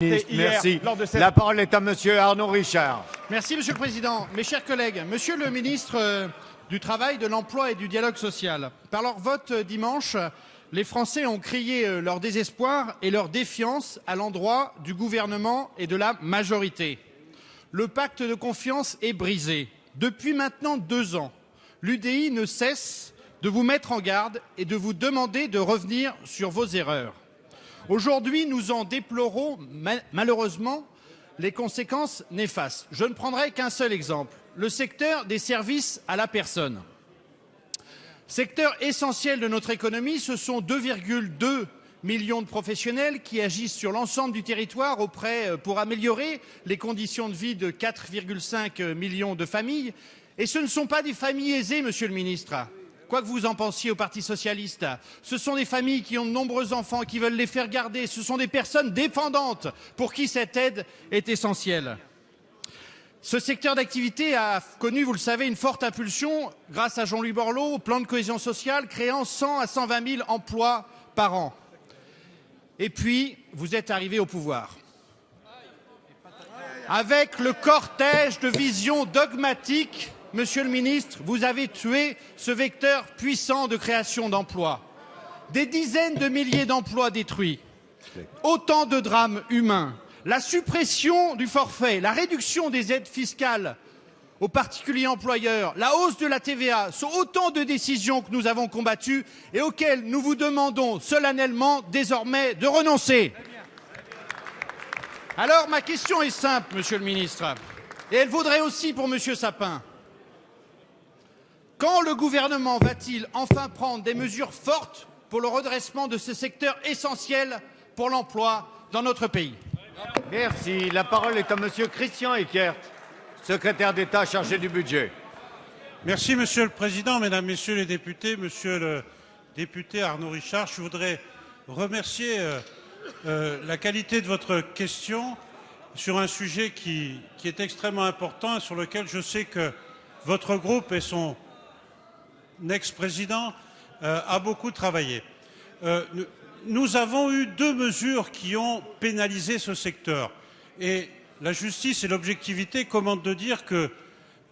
Merci. La parole est à Monsieur Arnaud Richard. Merci, Monsieur le Président. Mes chers collègues, Monsieur le ministre du Travail, de l'Emploi et du Dialogue social, par leur vote dimanche, les Français ont crié leur désespoir et leur défiance à l'endroit du gouvernement et de la majorité. Le pacte de confiance est brisé. Depuis maintenant 2 ans, l'UDI ne cesse de vous mettre en garde et de vous demander de revenir sur vos erreurs. Aujourd'hui, nous en déplorons malheureusement les conséquences néfastes. Je ne prendrai qu'un seul exemple, le secteur des services à la personne. Secteur essentiel de notre économie, ce sont 2,2 millions de professionnels qui agissent sur l'ensemble du territoire pour améliorer les conditions de vie de 4,5 millions de familles. Et ce ne sont pas des familles aisées, Monsieur le ministre. Quoi que vous en pensiez au Parti socialiste, ce sont des familles qui ont de nombreux enfants, qui veulent les faire garder. Ce sont des personnes dépendantes pour qui cette aide est essentielle. Ce secteur d'activité a connu, vous le savez, une forte impulsion grâce à Jean-Louis Borloo, au plan de cohésion sociale, créant 100 à 120 000 emplois par an. Et puis, vous êtes arrivé au pouvoir. Avec le cortège de visions dogmatiques, Monsieur le ministre, vous avez tué ce vecteur puissant de création d'emplois. Des dizaines de milliers d'emplois détruits, autant de drames humains, la suppression du forfait, la réduction des aides fiscales aux particuliers employeurs, la hausse de la TVA, sont autant de décisions que nous avons combattues et auxquelles nous vous demandons solennellement désormais de renoncer. Alors ma question est simple, Monsieur le ministre, et elle vaudrait aussi pour Monsieur Sapin. Quand le gouvernement va-t-il enfin prendre des mesures fortes pour le redressement de ce secteur essentiel pour l'emploi dans notre pays? Merci. La parole est à Monsieur Christian Eckert, secrétaire d'État chargé du budget. Merci, Monsieur le Président, Mesdames, Messieurs les députés, Monsieur le député Arnaud Richard. Je voudrais remercier la qualité de votre question sur un sujet qui est extrêmement important et sur lequel je sais que votre groupe et son ex-président a beaucoup travaillé. Nous avons eu 2 mesures qui ont pénalisé ce secteur. Et la justice et l'objectivité commandent de dire que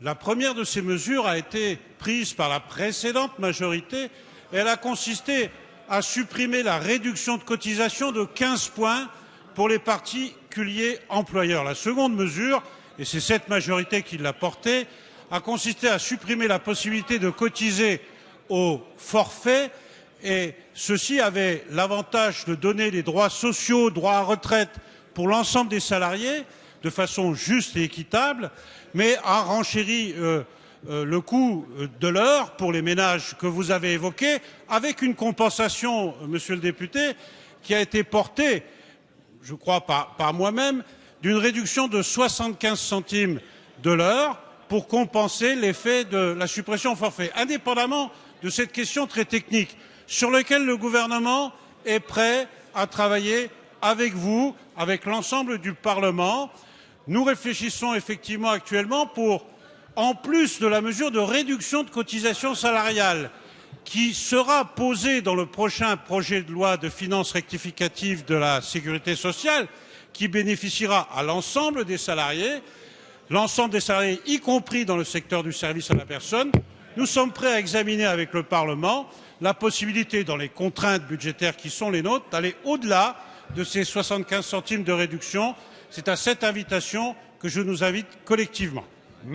la première de ces mesures a été prise par la précédente majorité et elle a consisté à supprimer la réduction de cotisation de 15 points pour les particuliers employeurs. La seconde mesure, et c'est cette majorité qui l'a portée, a consisté à supprimer la possibilité de cotiser au forfait et ceci avait l'avantage de donner les droits sociaux, droits à retraite pour l'ensemble des salariés de façon juste et équitable, mais a renchéri le coût de l'heure pour les ménages que vous avez évoqués, avec une compensation, Monsieur le député, qui a été portée, je crois par moi-même, d'une réduction de 75 centimes de l'heure pour compenser l'effet de la suppression forfait, indépendamment de cette question très technique sur laquelle le gouvernement est prêt à travailler avec vous, avec l'ensemble du Parlement. Nous réfléchissons effectivement actuellement pour, en plus de la mesure de réduction de cotisation salariale qui sera posée dans le prochain projet de loi de finances rectificative de la sécurité sociale, qui bénéficiera à l'ensemble des salariés, y compris dans le secteur du service à la personne, nous sommes prêts à examiner avec le Parlement la possibilité, dans les contraintes budgétaires qui sont les nôtres, d'aller au-delà de ces 75 centimes de réduction. C'est à cette invitation que je nous invite collectivement.